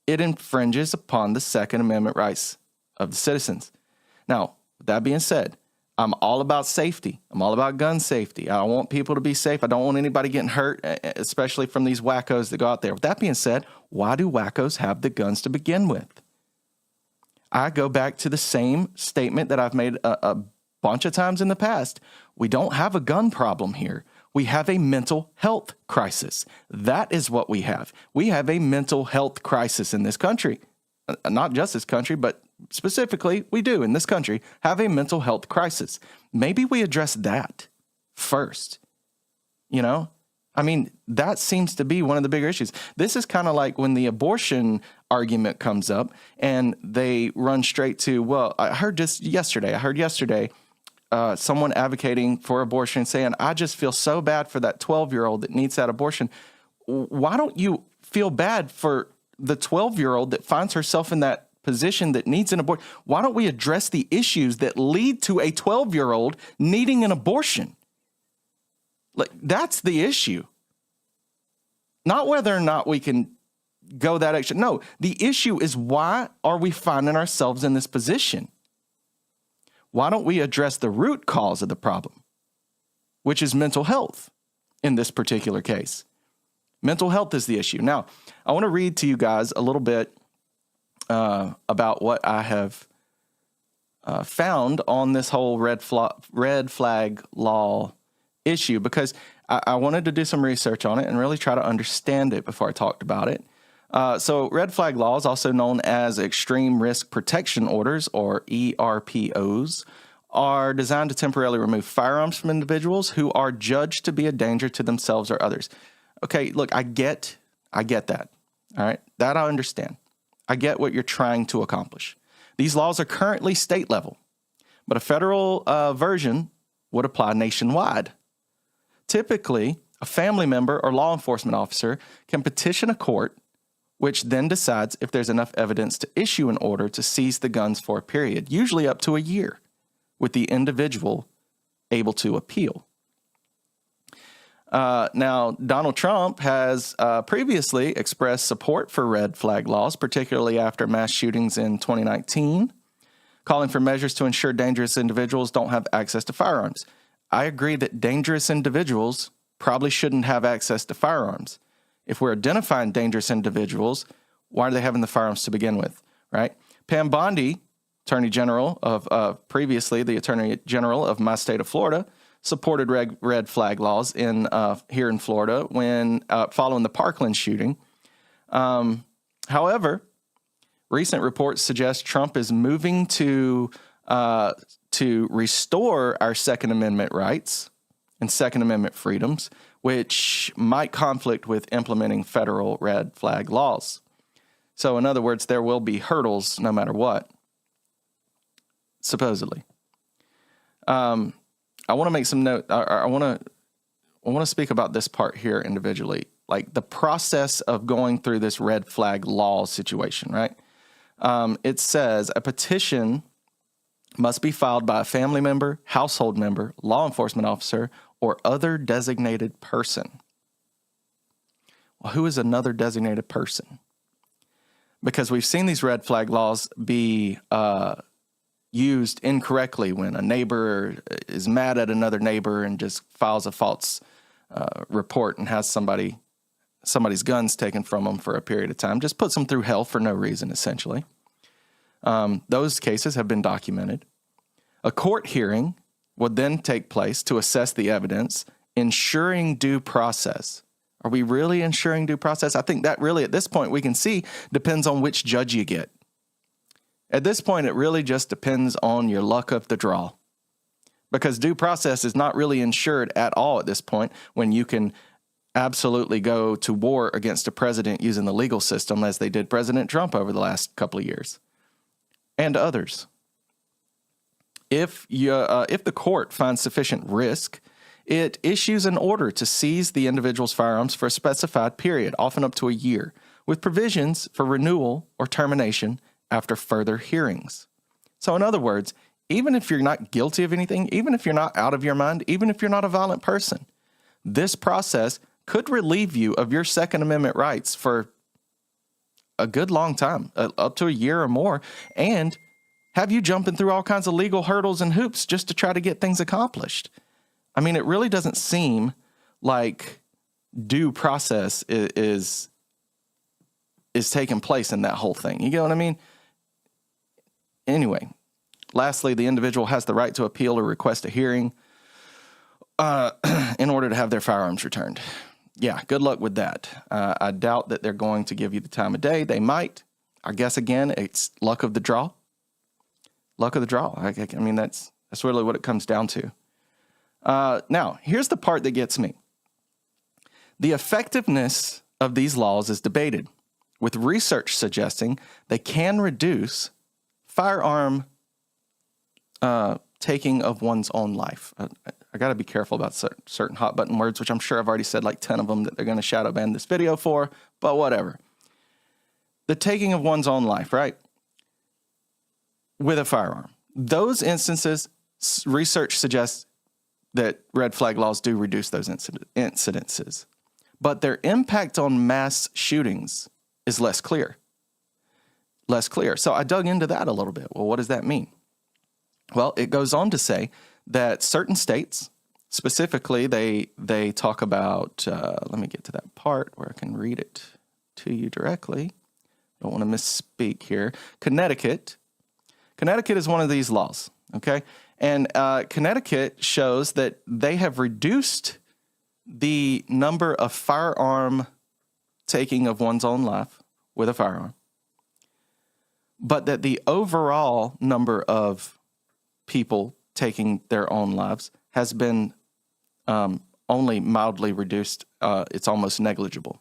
it infringes upon the Second Amendment rights of the citizens. Now, with that being said, I'm all about safety. I'm all about gun safety. I want people to be safe. I don't want anybody getting hurt, especially from these wackos that go out there. With that being said, why do wackos have the guns to begin with? I go back to the same statement that I've made a bunch of times in the past. We don't have a gun problem here. We have a mental health crisis. That is what we have. We have a mental health crisis in this country. Not just this country, but specifically, we do in this country have a mental health crisis. Maybe we address that first. You know, I mean, that seems to be one of the bigger issues. This is kind of like when the abortion argument comes up and they run straight to, well, I heard yesterday, someone advocating for abortion saying, I just feel so bad for that 12-year-old that needs that abortion. Why don't you feel bad for the 12-year-old that finds herself in that position that needs an abortion? Why don't we address the issues that lead to a 12-year-old needing an abortion? Like, that's the issue. Not whether or not we can go that extra. No, the issue is, why are we finding ourselves in this position? Why don't we address the root cause of the problem, which is mental health in this particular case? Mental health is the issue. Now, I want to read to you guys a little bit about what I have found on this whole red flag law issue, because I wanted to do some research on it and really try to understand it before I talked about it. So red flag laws, also known as extreme risk protection orders, or ERPOs, are designed to temporarily remove firearms from individuals who are judged to be a danger to themselves or others. Okay, look, I get that. All right, that I understand. I get what you're trying to accomplish. These laws are currently state level, but a federal version would apply nationwide. Typically, a family member or law enforcement officer can petition a court, which then decides if there's enough evidence to issue an order to seize the guns for a period, usually up to a year. with the individual able to appeal. Now, Donald Trump has previously expressed support for red flag laws, particularly after mass shootings in 2019, calling for measures to ensure dangerous individuals don't have access to firearms. I agree that dangerous individuals probably shouldn't have access to firearms. If we're identifying dangerous individuals, why are they having the firearms to begin with, right? Pam Bondi, Attorney General of previously the Attorney General of my state of Florida, supported red flag laws here in Florida when following the Parkland shooting. However, recent reports suggest Trump is moving to restore our Second Amendment rights and Second Amendment freedoms, which might conflict with implementing federal red flag laws. So, in other words, there will be hurdles no matter what, supposedly. I want to make some note. I want to speak about this part here individually, like the process of going through this red flag law situation, right? It says a petition must be filed by a family member, household member, law enforcement officer, or other designated person. Well, who is another designated person? Because we've seen these red flag laws be used incorrectly when a neighbor is mad at another neighbor and just files a false report and has somebody's guns taken from them for a period of time, just puts them through hell for no reason, essentially. Those cases have been documented. A court hearing would then take place to assess the evidence, ensuring due process. Are we really ensuring due process? I think that really, at this point, we can see depends on which judge you get. At this point, it really just depends on your luck of the draw, because due process is not really ensured at all at this point when you can absolutely go to war against a president using the legal system as they did President Trump over the last couple of years and others. If the court finds sufficient risk, it issues an order to seize the individual's firearms for a specified period, often up to a year, with provisions for renewal or termination after further hearings. So in other words, even if you're not guilty of anything, even if you're not out of your mind, even if you're not a violent person, this process could relieve you of your Second Amendment rights for a good long time, up to a year or more, and have you jumping through all kinds of legal hurdles and hoops just to try to get things accomplished. I mean, it really doesn't seem like due process is taking place in that whole thing. You get what I mean? Anyway, lastly, the individual has the right to appeal or request a hearing in order to have their firearms returned. Yeah, good luck with that. I doubt that they're going to give you the time of day. They might. I guess, again, it's luck of the draw. Luck of the draw. I mean, that's really what it comes down to. Now, here's the part that gets me. The effectiveness of these laws is debated, with research suggesting they can reduce firearm taking of one's own life. I got to be careful about certain hot button words, which I'm sure I've already said like 10 of them that they're going to shadow ban this video for, but whatever. The taking of one's own life, right? With a firearm. Those instances, research suggests that red flag laws do reduce those incidences. But their impact on mass shootings is less clear. Less clear. So I dug into that a little bit. Well, what does that mean? Well, it goes on to say that certain states, specifically, they talk about, let me get to that part where I can read it to you directly. Don't want to misspeak here. Connecticut is one of these laws, okay? And Connecticut shows that they have reduced the number of firearm taking of one's own life with a firearm, but that the overall number of people taking their own lives has been only mildly reduced. It's almost negligible.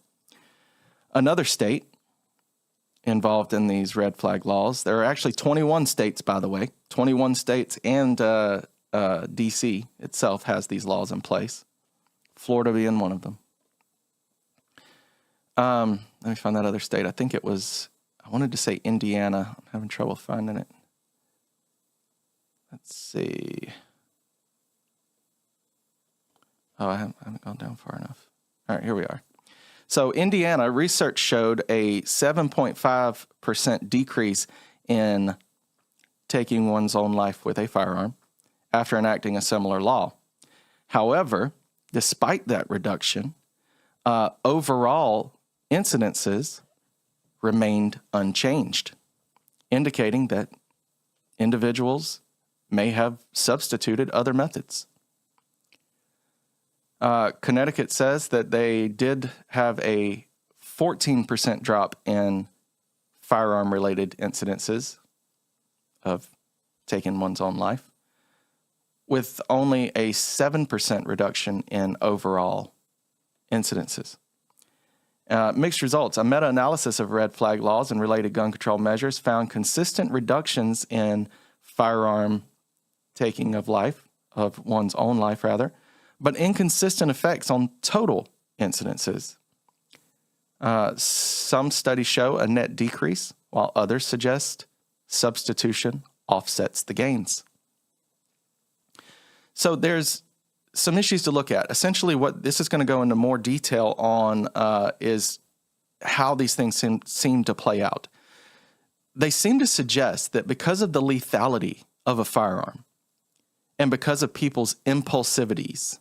Another state involved in these red flag laws, there are actually 21 states, by the way, 21 states, and D.C. itself has these laws in place, Florida being one of them. Let me find that other state. I think it was, I wanted to say Indiana. I'm having trouble finding it. Let's see. Oh, I haven't gone down far enough. All right, here we are. So Indiana, research showed a 7.5% decrease in taking one's own life with a firearm after enacting a similar law. However, despite that reduction, overall incidences remained unchanged, indicating that individuals may have substituted other methods. Connecticut says that they did have a 14% drop in firearm-related incidences of taking one's own life, with only a 7% reduction in overall incidences. Mixed results. A meta-analysis of red flag laws and related gun control measures found consistent reductions in firearm taking of one's own life, but inconsistent effects on total incidences. Some studies show a net decrease, while others suggest substitution offsets the gains. So there's some issues to look at. Essentially, what this is going to go into more detail on is how these things seem to play out. They seem to suggest that because of the lethality of a firearm and because of people's impulsiveness,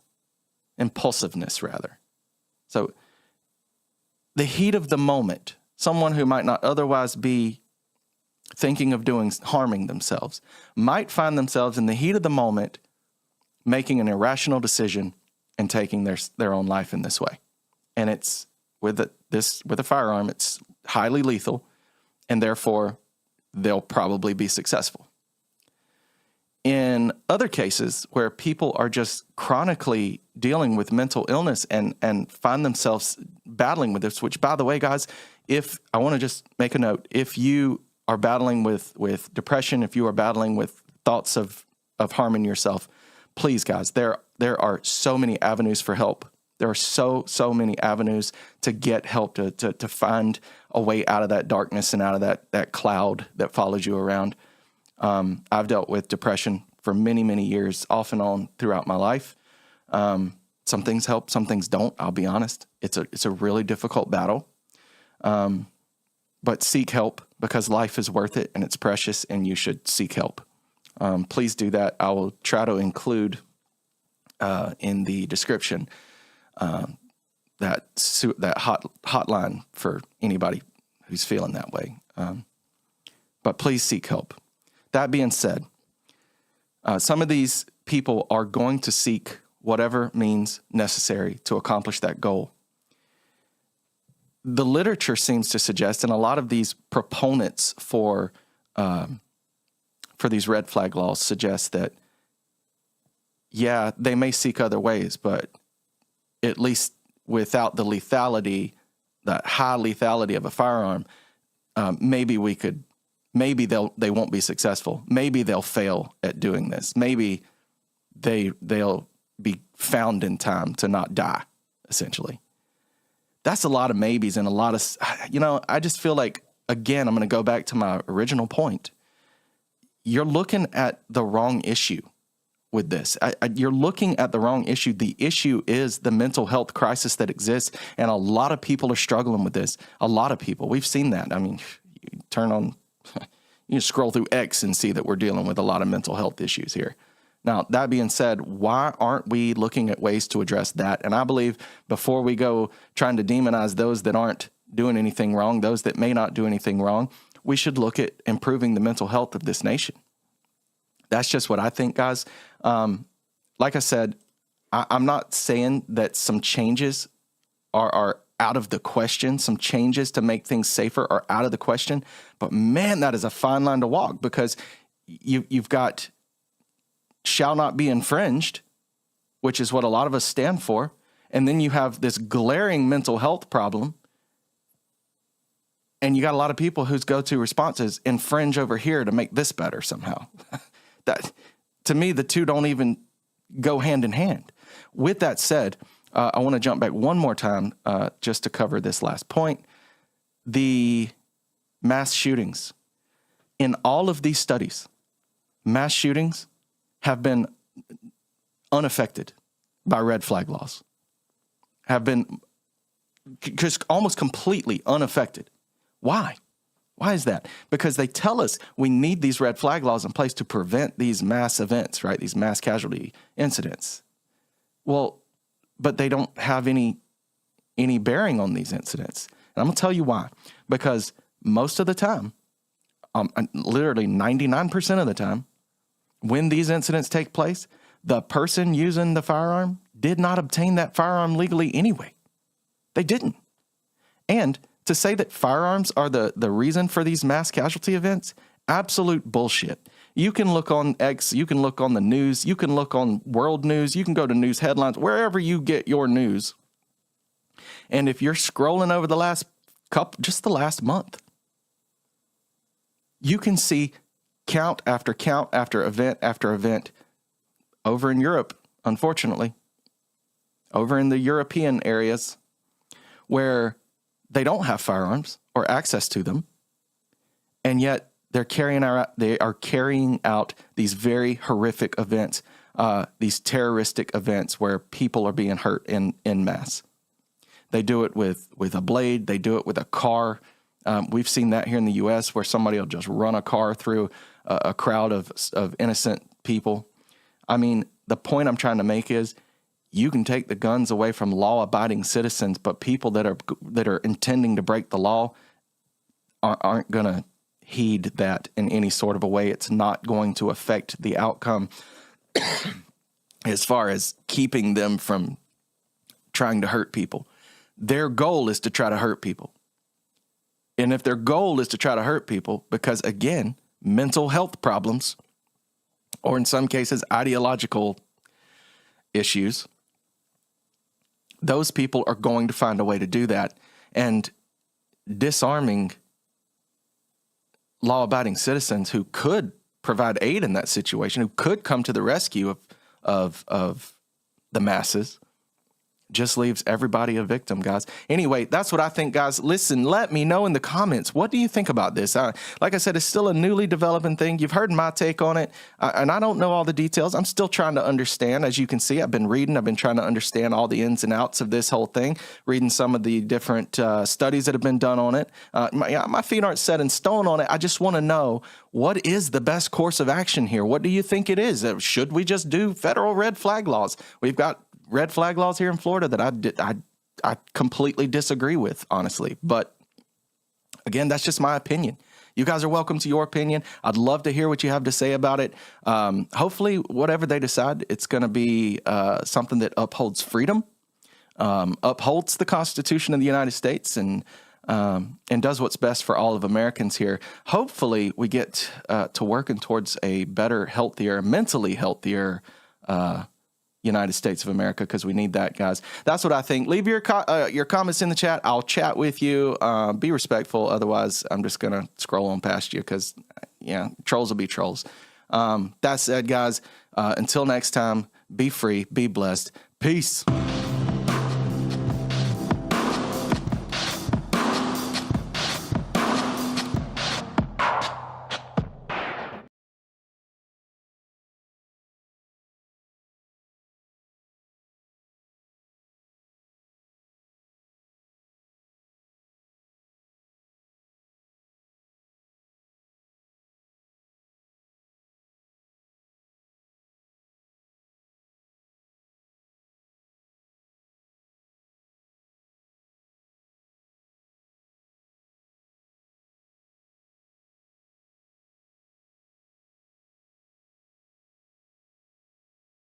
so the heat of the moment, someone who might not otherwise be thinking of harming themselves might find themselves in the heat of the moment making an irrational decision and taking their own life in this way. And it's with a firearm, it's highly lethal, and therefore they'll probably be successful. In other cases where people are just chronically dealing with mental illness and find themselves battling with this, which, by the way, guys, if I want to just make a note, if you are battling with depression, if you are battling with thoughts of harming yourself, please, guys, there are so many avenues for help. There are so many avenues to get help, to find a way out of that darkness and out of that cloud that follows you around. I've dealt with depression for many, many years, off and on throughout my life. Some things help, some things don't, I'll be honest. It's a really difficult battle. But seek help, because life is worth it and it's precious and you should seek help. Please do that. I will try to include in the description that hotline for anybody who's feeling that way. But please seek help. That being said, some of these people are going to seek whatever means necessary to accomplish that goal. The literature seems to suggest, and a lot of these proponents for these red flag laws suggest that, yeah, they may seek other ways, but at least without the lethality, that high lethality of a firearm, maybe they won't be successful. Maybe they'll fail at doing this. Maybe they'll be found in time to not die, essentially. That's a lot of maybes and a lot of, I just feel like, again, I'm going to go back to my original point. You're looking at the wrong issue with this. You're looking at the wrong issue. The issue is the mental health crisis that exists, and a lot of people are struggling with this. A lot of people. We've seen that. I mean, you scroll through X and see that we're dealing with a lot of mental health issues here. Now, that being said, why aren't we looking at ways to address that? And I believe before we go trying to demonize those that aren't doing anything wrong, those that may not do anything wrong, we should look at improving the mental health of this nation. That's just what I think, guys. Like I said, I'm not saying that some changes are out of the question. Some changes to make things safer are out of the question. But man, that is a fine line to walk, because you've got shall not be infringed, which is what a lot of us stand for. And then you have this glaring mental health problem. And you got a lot of people whose go-to response is infringe over here to make this better somehow. That, to me, the two don't even go hand in hand. With that said, I want to jump back one more time just to cover this last point. The mass shootings. In all of these studies, mass shootings have been unaffected by red flag laws, have been just almost completely unaffected. Why? Why is that? Because they tell us we need these red flag laws in place to prevent these mass events, right? These mass casualty incidents. Well, but they don't have any bearing on these incidents. And I'm going to tell you why. Because most of the time, literally 99% of the time, when these incidents take place, the person using the firearm did not obtain that firearm legally anyway. They didn't. And to say that firearms are the reason for these mass casualty events, absolute bullshit. You can look on X, you can look on the news, you can look on world news, you can go to news headlines, wherever you get your news. And if you're scrolling over the last month, you can see count after event over in Europe, unfortunately, over in the European areas where they don't have firearms or access to them, and yet they are carrying out these very horrific events, these terroristic events where people are being hurt in mass. They do it with a blade. They do it with a car. We've seen that here in the U.S. where somebody will just run a car through a crowd of innocent people. I mean, the point I'm trying to make is you can take the guns away from law-abiding citizens, but people that are intending to break the law aren't going to heed that in any sort of a way. It's not going to affect the outcome as far as keeping them from trying to hurt people. Their goal is to try to hurt people. And if their goal is to try to hurt people, because again, mental health problems, or in some cases, ideological issues, those people are going to find a way to do that. And disarming law-abiding citizens who could provide aid in that situation, who could come to the rescue of the masses, just leaves everybody a victim, guys. Anyway, that's what I think, guys. Listen, let me know in the comments. What do you think about this? Like I said, it's still a newly developing thing. You've heard my take on it, and I don't know all the details. I'm still trying to understand. As you can see, I've been reading. I've been trying to understand all the ins and outs of this whole thing, reading some of the different studies that have been done on it. My feet aren't set in stone on it. I just want to know, what is the best course of action here? What do you think it is? Should we just do federal red flag laws? We've got red flag laws here in Florida that I completely disagree with, honestly. But again, that's just my opinion. You guys are welcome to your opinion. I'd love to hear what you have to say about it. Hopefully, whatever they decide, it's going to be something that upholds freedom, upholds the Constitution of the United States, and does what's best for all of Americans here. Hopefully, we get to working towards a better, healthier, mentally healthier United States of America, because we need that, guys. That's what I think. Leave your comments in the chat. I'll chat with you. Be respectful. Otherwise, I'm just going to scroll on past you because, trolls will be trolls. That said, guys, until next time, be free, be blessed. Peace.